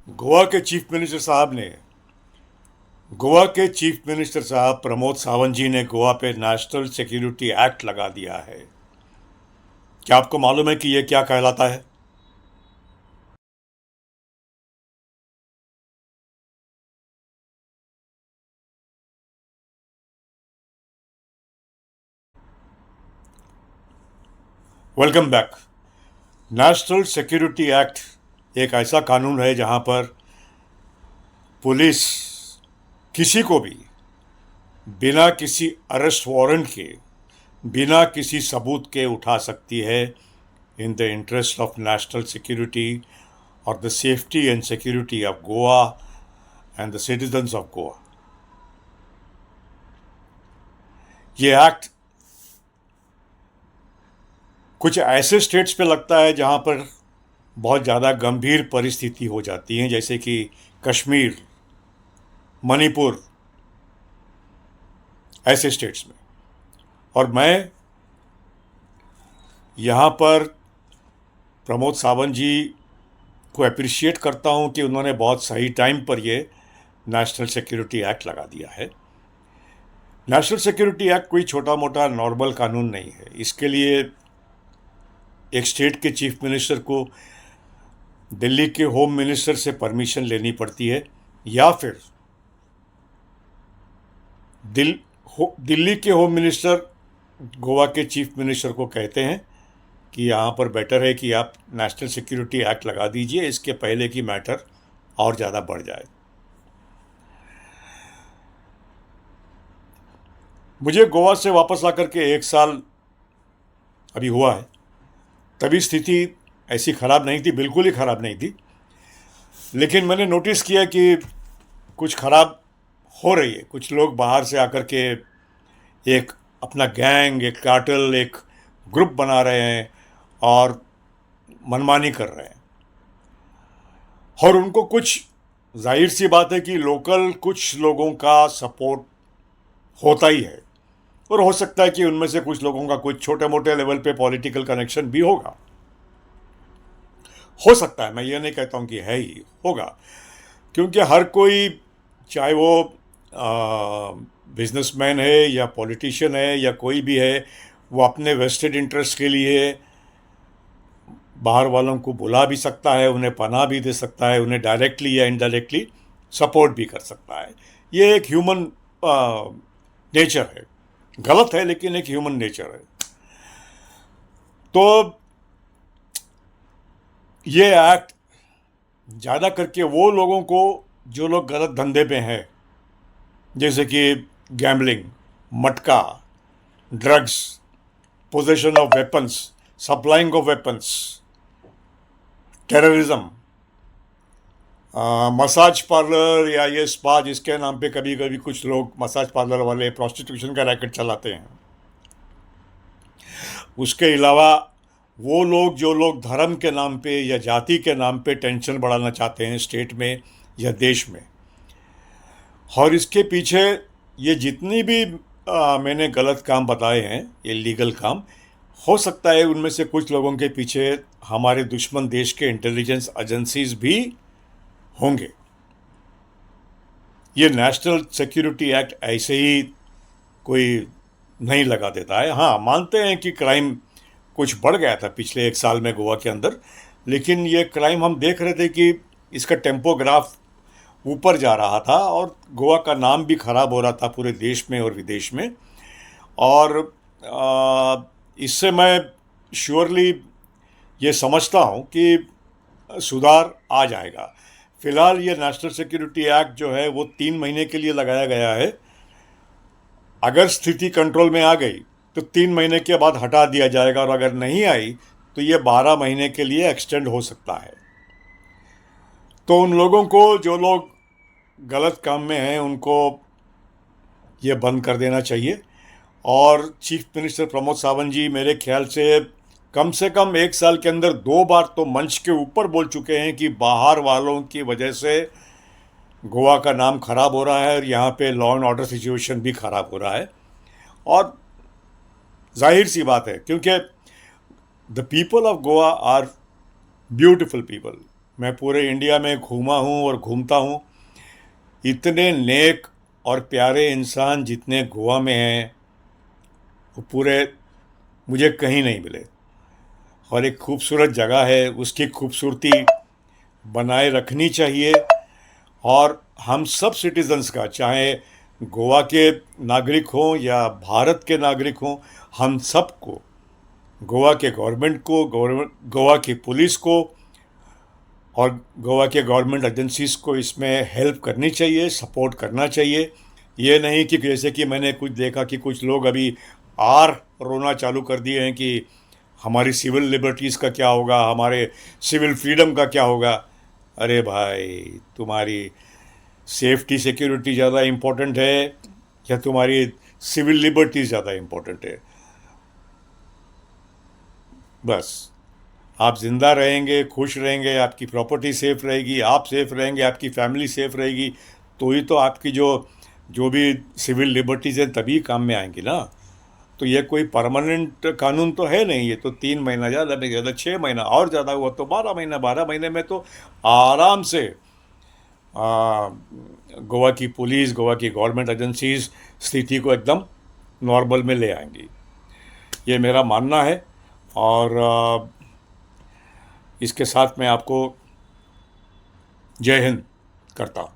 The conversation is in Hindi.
गोवा के चीफ मिनिस्टर साहब प्रमोद सावंत जी ने गोवा पे नेशनल सिक्योरिटी एक्ट लगा दिया है। क्या आपको मालूम है कि यह क्या कहलाता है? Welcome back. National security act एक ऐसा कानून है जहां पर पुलिस किसी को भी बिना किसी अरेस्ट वारंट के, बिना किसी सबूत के उठा सकती है in the interest of national security और the safety and security of Goa and the citizens of Goa. ये एक्ट कुछ ऐसे स्टेट्स पे लगता है जहां पर बहुत ज़्यादा गंभीर परिस्थिति हो जाती है, जैसे कि कश्मीर, मणिपुर, ऐसे स्टेट्स में। और मैं यहाँ पर प्रमोद सावंत जी को अप्रिशिएट करता हूँ कि उन्होंने बहुत सही टाइम पर ये नेशनल सिक्योरिटी एक्ट लगा दिया है। नेशनल सिक्योरिटी एक्ट कोई छोटा मोटा नॉर्मल कानून नहीं है। इसके लिए एक स्टेट के चीफ मिनिस्टर को दिल्ली के होम मिनिस्टर से परमिशन लेनी पड़ती है, या फिर दिल्ली के होम मिनिस्टर गोवा के चीफ मिनिस्टर को कहते हैं कि यहाँ पर बेटर है कि आप नेशनल सिक्योरिटी एक्ट लगा दीजिए, इसके पहले कि मैटर और ज़्यादा बढ़ जाए। मुझे गोवा से वापस आकर के 1 साल अभी हुआ है। तभी स्थिति ऐसी ख़राब नहीं थी, बिल्कुल ही ख़राब नहीं थी, लेकिन मैंने नोटिस किया कि कुछ ख़राब हो रही है। कुछ लोग बाहर से आकर के एक अपना गैंग, एक कार्टेल, एक ग्रुप बना रहे हैं और मनमानी कर रहे हैं। और उनको कुछ, जाहिर सी बात है कि लोकल कुछ लोगों का सपोर्ट होता ही है, और हो सकता है कि उनमें से कुछ लोगों का कुछ छोटे मोटे लेवल पे पॉलिटिकल कनेक्शन भी होगा। हो सकता है, मैं ये नहीं कहता हूँ कि है ही, होगा। क्योंकि हर कोई, चाहे वो बिजनेसमैन है या पॉलिटिशियन है या कोई भी है, वो अपने वेस्टेड इंटरेस्ट के लिए बाहर वालों को बुला भी सकता है, उन्हें पनाह भी दे सकता है, उन्हें डायरेक्टली या इनडायरेक्टली सपोर्ट भी कर सकता है। ये एक ह्यूमन नेचर है। गलत है, लेकिन एक ह्यूमन नेचर है। तो ये एक्ट ज़्यादा करके वो लोगों को, जो लोग गलत धंधे पे हैं, जैसे कि गैम्बलिंग, मटका, drugs, possession of weapons, supplying of weapons, terrorism, massage parlour या ये स्पा, जिसके नाम पे कभी कभी कुछ लोग मसाज पार्लर वाले प्रोस्टिट्यूशन का रैकेट चलाते हैं। उसके अलावा वो लोग, जो लोग धर्म के नाम पे या जाति के नाम पे टेंशन बढ़ाना चाहते हैं स्टेट में या देश में, और इसके पीछे ये जितनी भी मैंने गलत काम बताए हैं, ये लीगल काम, हो सकता है उनमें से कुछ लोगों के पीछे हमारे दुश्मन देश के इंटेलिजेंस एजेंसीज भी होंगे। ये नेशनल सिक्योरिटी एक्ट ऐसे ही कोई नहीं लगा देता है। हाँ, मानते हैं कि क्राइम कुछ बढ़ गया था पिछले 1 साल में गोवा के अंदर, लेकिन ये क्राइम हम देख रहे थे कि इसका टेम्पोग्राफ ऊपर जा रहा था और गोवा का नाम भी खराब हो रहा था पूरे देश में और विदेश में। और इससे मैं श्योरली ये समझता हूँ कि सुधार आ जाएगा। फिलहाल ये नेशनल सिक्योरिटी एक्ट जो है वो 3 महीने के लिए लगाया गया है। अगर स्थिति कंट्रोल में आ गई तो 3 महीने के बाद हटा दिया जाएगा, और अगर नहीं आई तो ये 12 महीने के लिए एक्सटेंड हो सकता है। तो उन लोगों को, जो लोग गलत काम में हैं, उनको ये बंद कर देना चाहिए। और चीफ मिनिस्टर प्रमोद सावंत जी मेरे ख्याल से कम 1 साल के अंदर 2 बार तो मंच के ऊपर बोल चुके हैं कि बाहर वालों की वजह से गोवा का नाम खराब हो रहा है और यहाँ पे लॉ एंड ऑर्डर सिचुएशन भी खराब हो रहा है। और जाहिर सी बात है, क्योंकि the people of Goa are beautiful people, मैं पूरे इंडिया में घूमा हूँ और घूमता हूँ। इतने नेक और प्यारे इंसान जितने गोवा में हैं वो पूरे मुझे कहीं नहीं मिले। और एक खूबसूरत जगह है, उसकी खूबसूरती बनाए रखनी चाहिए। और हम सब सिटीजन्स का, चाहे गोवा के नागरिक हों या भारत के नागरिक हों, हम सबको, गोवा के गवर्नमेंट को, गोवा की पुलिस को और गोवा के गवर्नमेंट एजेंसीज को इसमें हेल्प करनी चाहिए, सपोर्ट करना चाहिए। ये नहीं कि जैसे कि मैंने कुछ देखा कि कुछ लोग अभी आर रोना चालू कर दिए हैं कि हमारी सिविल लिबर्टीज़ का क्या होगा, हमारे सिविल फ्रीडम का क्या होगा। अरे भाई, तुम्हारी सेफ्टी सिक्योरिटी ज़्यादा इम्पोर्टेंट है या तुम्हारी सिविल लिबर्टीज़ ज़्यादा इम्पोर्टेंट है? बस आप ज़िंदा रहेंगे, खुश रहेंगे, आपकी प्रॉपर्टी सेफ रहेगी, आप सेफ रहेंगे, आपकी फैमिली सेफ रहेगी, तो ही तो आपकी जो जो भी सिविल लिबर्टीज़ हैं तभी काम में आएंगी ना। तो ये कोई परमानेंट कानून तो है नहीं। ये तो 3 महीना, ज़्यादा नहीं ज़्यादा 6 महीना, और ज़्यादा हुआ तो 12 महीना। 12 महीने में तो आराम से आ, गोवा की पुलिस, गोवा की गवर्नमेंट एजेंसीज स्थिति को एकदम नॉर्मल में ले आएंगी, ये मेरा मानना है। और इसके साथ मैं आपको जय हिंद करता हूँ।